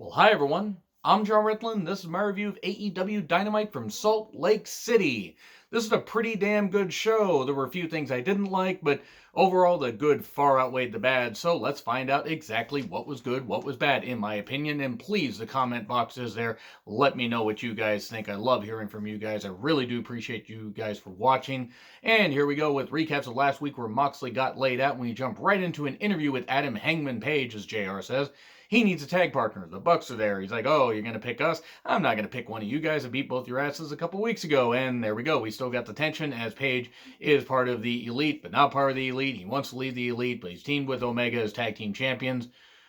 Well, hi everyone. I'm John Ritlin. This is my review of AEW Dynamite from Salt Lake City. This is a pretty damn good show. There were a few things I didn't like, but overall the good far outweighed the bad. So let's find out exactly what was good, what was bad, in my opinion. And please, the comment box is there. Let me know what you guys think. I love hearing from you guys. I really do appreciate you guys for watching. And here we go with recaps of last week where Moxley got laid out. And we jump right into an interview with Adam Hangman Page, as JR says. He needs a tag partner. The Bucks are there. He's like, oh, you're going to pick us? I'm not going to pick one of you guys that beat both your asses a couple weeks ago. And there we go. We still got the tension as Page is part of the Elite, but not part of the Elite. He wants to leave the Elite, but he's teamed with Omega as tag team champions.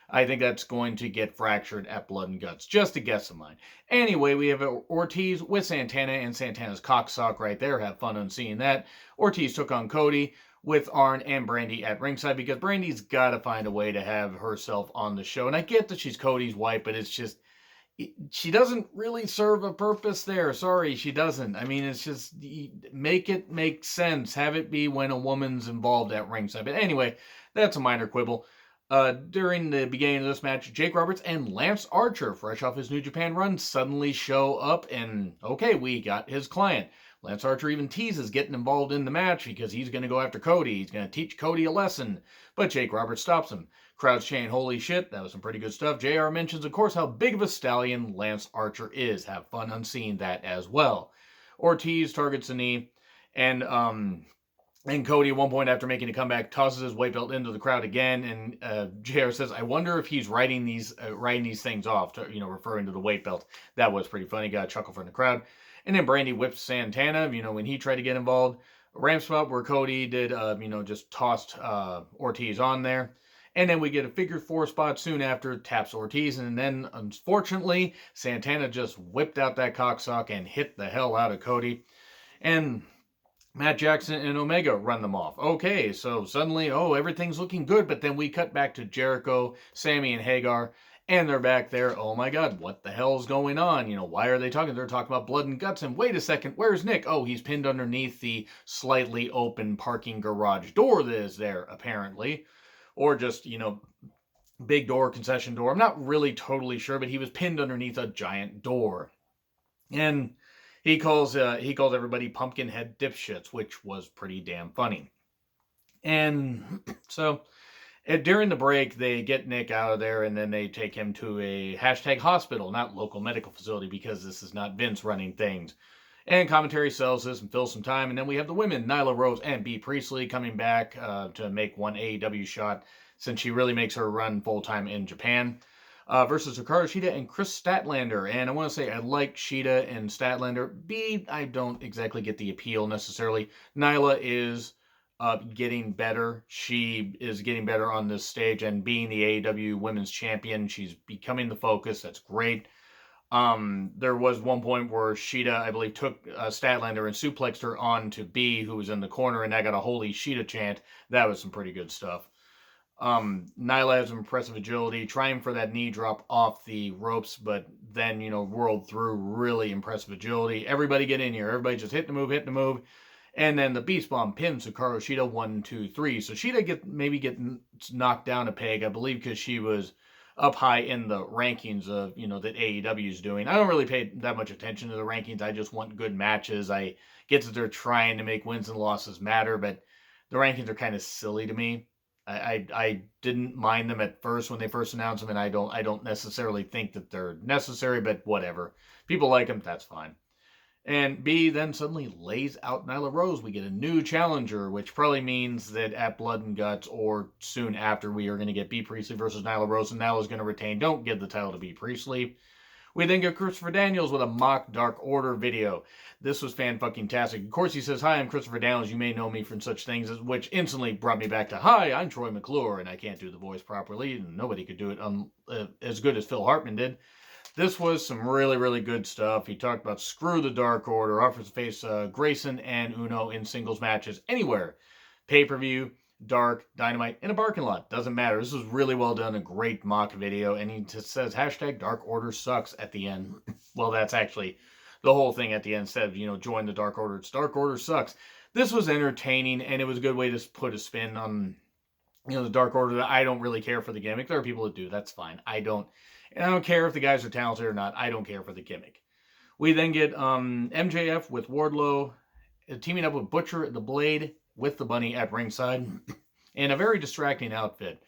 I think that's going to get fractured at Blood and Guts. Just a guess of mine. Anyway, we have Ortiz with Santana and Santana's cocksock right there. Have fun on seeing that. Ortiz took on Cody with Arn and Brandy at ringside because Brandy's got to find a way to have herself on the show. And I get that she's Cody's wife, but it's just, she doesn't really serve a purpose there. Sorry, she doesn't. I mean, it's just, make it make sense. Have it be when a woman's involved at ringside. But anyway, that's a minor quibble. During the beginning of this match, Jake Roberts and Lance Archer, fresh off his New Japan run, suddenly show up and, okay, we got his client. Lance Archer even teases getting involved in the match because he's going to go after Cody. He's going to teach Cody a lesson. But Jake Roberts stops him. Crowd's chanting, holy shit, that was some pretty good stuff. JR mentions, of course, how big of a stallion Lance Archer is. Have fun on seeing that as well. Ortiz targets the knee, and Cody, at one point after making a comeback, tosses his weight belt into the crowd again. And JR says, I wonder if he's writing these things off, referring to the weight belt. That was pretty funny. Got a chuckle from the crowd. And then Brandy whips Santana, when he tried to get involved. Ramp spot where Cody did, just tossed Ortiz on there. And then we get a figure four spot soon after, taps Ortiz. And then, unfortunately, Santana just whipped out that cocksock and hit the hell out of Cody. And Matt Jackson and Omega run them off. Okay, so suddenly, everything's looking good. But then we cut back to Jericho, Sammy, and Hagar. And they're back there. Oh my God, what the hell's going on? Why are they talking? They're talking about Blood and Guts. And wait a second, where's Nick? Oh, he's pinned underneath the slightly open parking garage door that is there, apparently. Or just, big door, concession door. I'm not really totally sure, but he was pinned underneath a giant door. And he calls everybody pumpkinhead dipshits, which was pretty damn funny. And so during the break, they get Nick out of there, and then they take him to a #hospital, not local medical facility, because this is not Vince running things. And commentary sells this and fills some time. And then we have the women, Nyla Rose and Bea Priestley, coming back to make one AEW shot, since she really makes her run full-time in Japan, versus Hikaru Shida and Chris Statlander. And I want to say I like Shida and Statlander. Bea, I don't exactly get the appeal necessarily. Nyla is getting better. She is getting better on this stage, and being the AEW Women's Champion, she's becoming the focus. That's great. There was one point where Shida, I believe, took Statlander and suplexed her onto Bea, who was in the corner, and I got a holy Shida chant. That was some pretty good stuff. Nyla has impressive agility, trying for that knee drop off the ropes, but then, whirled through. Really impressive agility. Everybody get in here. Everybody just hit the move. And then the Beast Bomb pins Hikaru Shida 1, 2, 3. So Shida gets knocked down a peg, I believe, because she was up high in the rankings of, that AEW is doing. I don't really pay that much attention to the rankings. I just want good matches. I get that they're trying to make wins and losses matter, but the rankings are kind of silly to me. I didn't mind them at first when they first announced them, and I don't necessarily think that they're necessary, but whatever. People like them, that's fine. And Bea then suddenly lays out Nyla Rose. We get a new challenger, which probably means that at Blood and Guts or soon after, we are going to get Bea Priestley versus Nyla Rose, and Nyla's going to retain. Don't give the title to Bea Priestley. We then get Christopher Daniels with a mock Dark Order video. This was fan-fucking-tastic. Of course, he says, hi, I'm Christopher Daniels. You may know me from such things, which instantly brought me back to, hi, I'm Troy McClure, and I can't do the voice properly, and nobody could do it as good as Phil Hartman did. This was some really, really good stuff. He talked about screw the Dark Order, offers to face Grayson and Uno in singles matches anywhere. Pay-per-view, Dark, Dynamite, in a parking lot. Doesn't matter. This was really well done. A great mock video. And he just says, #Dark Order sucks at the end. Well, that's actually the whole thing at the end. Instead of, join the Dark Order. It's Dark Order sucks. This was entertaining, and it was a good way to put a spin on the Dark Order, I don't really care for the gimmick. There are people that do. That's fine. I don't care if the guys are talented or not. I don't care for the gimmick. We then get MJF with Wardlow teaming up with Butcher, the Blade, with the Bunny at ringside, in a very distracting outfit.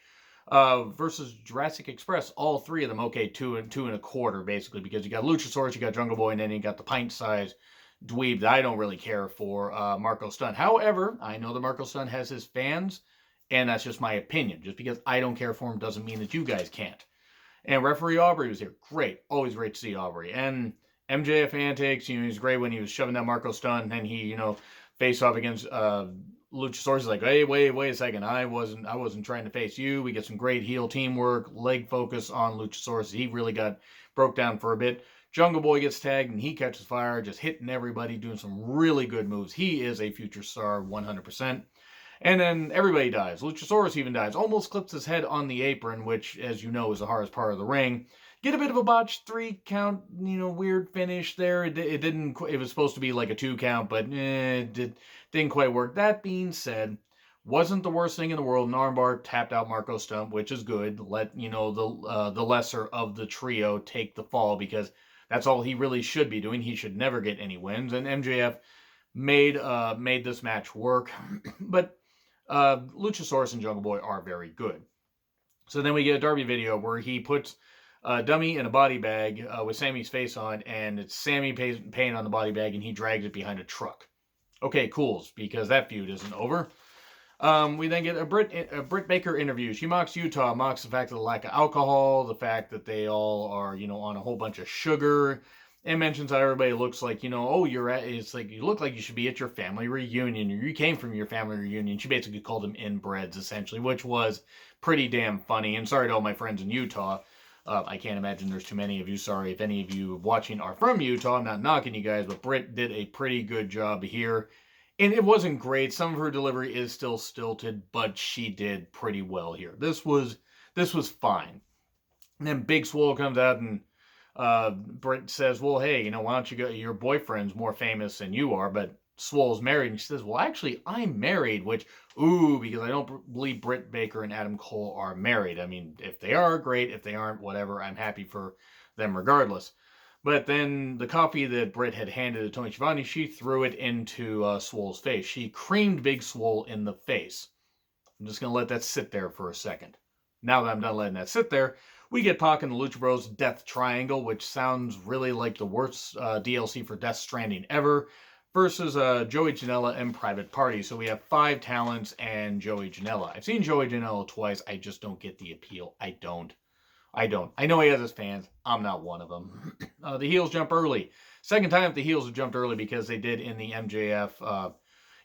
Versus Jurassic Express, all three of them, okay, two and a quarter, basically, because you got Luchasaurus, you got Jungle Boy, and then you got the pint-sized dweeb that I don't really care for, Marco Stunt. However, I know that Marco Stunt has his fans, and that's just my opinion. Just because I don't care for him doesn't mean that you guys can't. And referee Aubrey was here. Great. Always great to see Aubrey. And MJF antics, he's great when he was shoving that Marco Stunt, and he, faced off against Luchasaurus. Is like, hey, wait a second. I wasn't trying to face you. We get some great heel teamwork, leg focus on Luchasaurus. He really got broke down for a bit. Jungle Boy gets tagged, and he catches fire, just hitting everybody, doing some really good moves. He is a future star, 100%. And then everybody dies. Luchasaurus even dies. Almost clips his head on the apron, which, as you know, is the hardest part of the ring. Get a bit of a botched 3 count, weird finish there. It didn't. It was supposed to be like a 2 count, but it didn't quite work. That being said, wasn't the worst thing in the world. An armbar tapped out Marco Stunt, which is good. Let the lesser of the trio take the fall, because that's all he really should be doing. He should never get any wins. And MJF made this match work, but Luchasaurus and Jungle Boy are very good. So then we get a Darby video where he puts a dummy in a body bag with Sammy's face on, and it's Sammy paint on the body bag, and he drags it behind a truck. Okay, cool, because that feud isn't over. We then get a Britt Baker interview. She mocks Utah, mocks the fact of the lack of alcohol, the fact that they all are, on a whole bunch of sugar, and mentions how everybody looks like, it's like, you look like you should be at your family reunion, or you came from your family reunion. She basically called them inbreds, essentially, which was pretty damn funny. And sorry to all my friends in Utah. I can't imagine there's too many of you. Sorry if any of you watching are from Utah. I'm not knocking you guys, but Britt did a pretty good job here. And it wasn't great. Some of her delivery is still stilted, but she did pretty well here. This was fine. And then Big Swole comes out, and Britt says, well, hey, why don't you go? Your boyfriend's more famous than you are, but Swole's married. And she says, well, actually, I'm married, which, because I don't believe Britt Baker and Adam Cole are married. I mean, if they are, great. If they aren't, whatever. I'm happy for them regardless. But then the coffee that Britt had handed to Tony Schiavone, she threw it into Swole's face. She creamed Big Swole in the face. I'm just going to let that sit there for a second. Now that I'm done letting that sit there, we get Pac and the Lucha Bros Death Triangle, which sounds really like the worst DLC for Death Stranding ever, versus Joey Janela and Private Party. So we have 5 talents and Joey Janela. I've seen Joey Janela twice. I just don't get the appeal. I don't. I know he has his fans. I'm not one of them. The heels jump early. Second time the heels have jumped early, because they did in the MJF,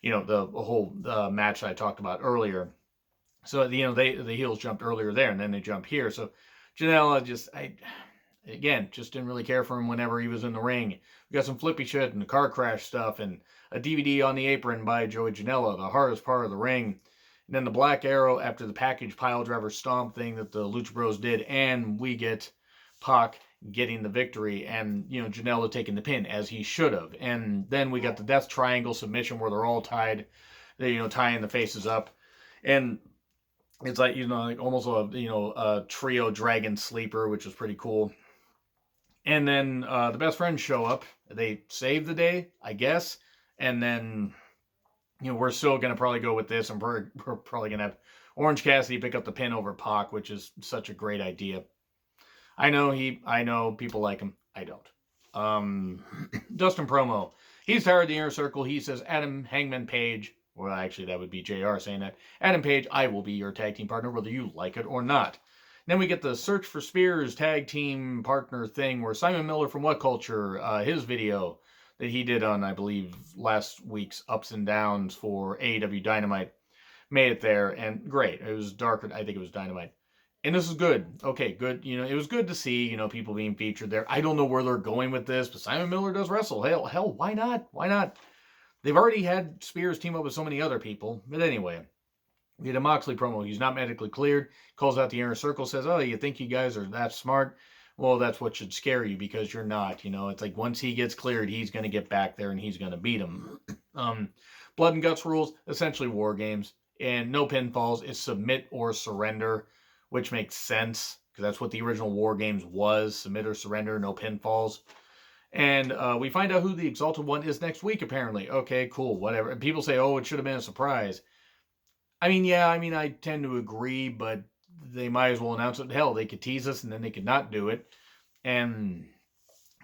the whole match I talked about earlier. So, the heels jumped earlier there, and then they jump here. So Janela just didn't really care for him whenever he was in the ring. We got some flippy shit and the car crash stuff, and a DVD on the apron by Joey Janela, the hardest part of the ring. And then the Black Arrow after the package pile driver stomp thing that the Lucha Bros did, and we get Pac getting the victory, and Janela taking the pin, as he should have. And then we got the Death Triangle submission where they're all tied, tying the faces up, and it's like, almost a trio dragon sleeper, which was pretty cool. And then the best friends show up. They save the day, I guess. And then, we're still going to probably go with this. And we're probably going to have Orange Cassidy pick up the pin over Pac, which is such a great idea. I know people like him. I don't. Dustin promo. He's tired of the Inner Circle. He says, Adam Hangman Page. Well, actually, that would be JR saying that. Adam Page, I will be your tag team partner, whether you like it or not. Then we get the Search for Spears tag team partner thing, where Simon Miller from What Culture, his video that he did on, I believe, last week's Ups and Downs for AEW Dynamite, made it there, and great. It was darker. I think it was Dynamite. And this is good. Okay, good. It was good to see, people being featured there. I don't know where they're going with this, but Simon Miller does wrestle. Hell, why not? Why not? They've already had Spears team up with so many other people. But anyway, we get a Moxley promo. He's not medically cleared. Calls out the Inner Circle. Says, oh, you think you guys are that smart? Well, that's what should scare you, because you're not. It's like once he gets cleared, he's going to get back there and he's going to beat him. Blood and Guts rules, essentially War Games. And no pinfalls is submit or surrender, which makes sense because that's what the original War Games was: submit or surrender, no pinfalls. And we find out who the Exalted One is next week, apparently. Okay, cool, whatever. And people say, oh, it should have been a surprise. I mean, yeah, I tend to agree, but they might as well announce it. Hell, they could tease us and then they could not do it. And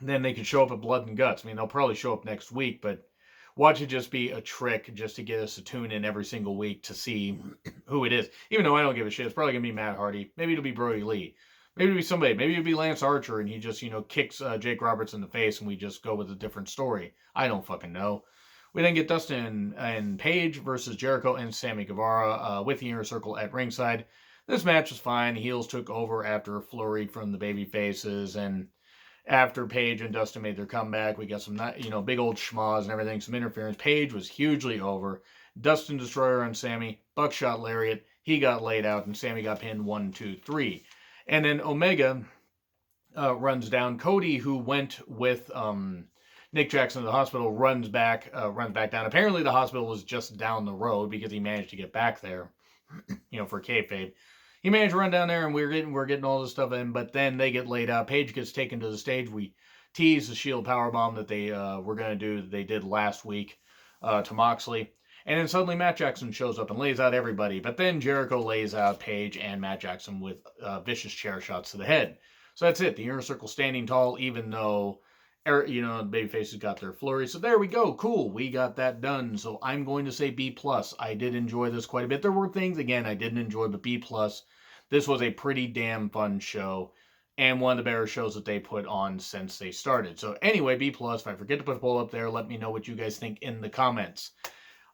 then they could show up at Blood and Guts. I mean, they'll probably show up next week, but watch it just be a trick just to get us to tune in every single week to see who it is. Even though I don't give a shit, it's probably going to be Matt Hardy. Maybe it'll be Brody Lee. Maybe it'll be somebody. Maybe it'll be Lance Archer and he just, kicks Jake Roberts in the face and we just go with a different story. I don't fucking know. We then get Dustin and Paige versus Jericho and Sammy Guevara with the Inner Circle at ringside. This match was fine. Heels took over after a flurry from the baby faces, and after Paige and Dustin made their comeback, we got some, big old schmas and everything, some interference. Paige was hugely over. Dustin Destroyer on Sammy, buckshot lariat. He got laid out, and Sammy got pinned 1, 2, 3. And then Omega runs down. Cody, who went with Nick Jackson to the hospital, runs back down. Apparently, the hospital was just down the road because he managed to get back there, for kayfabe. He managed to run down there, and we're getting all this stuff in, but then they get laid out. Paige gets taken to the stage. We tease the Shield powerbomb that they were going to do, that they did last week to Moxley. And then suddenly Matt Jackson shows up and lays out everybody. But then Jericho lays out Paige and Matt Jackson with vicious chair shots to the head. So that's it. The Inner Circle standing tall, even though, the babyfaces got their flurry. So there we go. Cool. We got that done. So I'm going to say B+. I did enjoy this quite a bit. There were things, again, I didn't enjoy, but B+. This was a pretty damn fun show, and one of the better shows that they put on since they started. So anyway, B+. If I forget to put a poll up there, let me know what you guys think in the comments.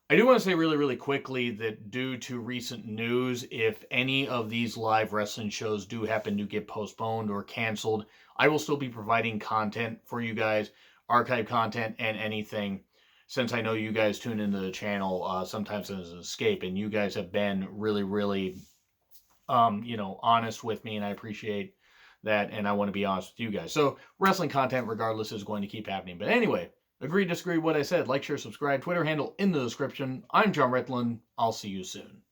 I do want to say really, really quickly that due to recent news, if any of these live wrestling shows do happen to get postponed or canceled, I will still be providing content for you guys, archive content and anything, since I know you guys tune into the channel sometimes as an escape, and you guys have been really, really honest with me, and I appreciate that, and I want to be honest with you guys. So wrestling content, regardless, is going to keep happening. But anyway, agree, disagree, what I said. Like, share, subscribe, Twitter handle in the description. I'm John Rittland. I'll see you soon.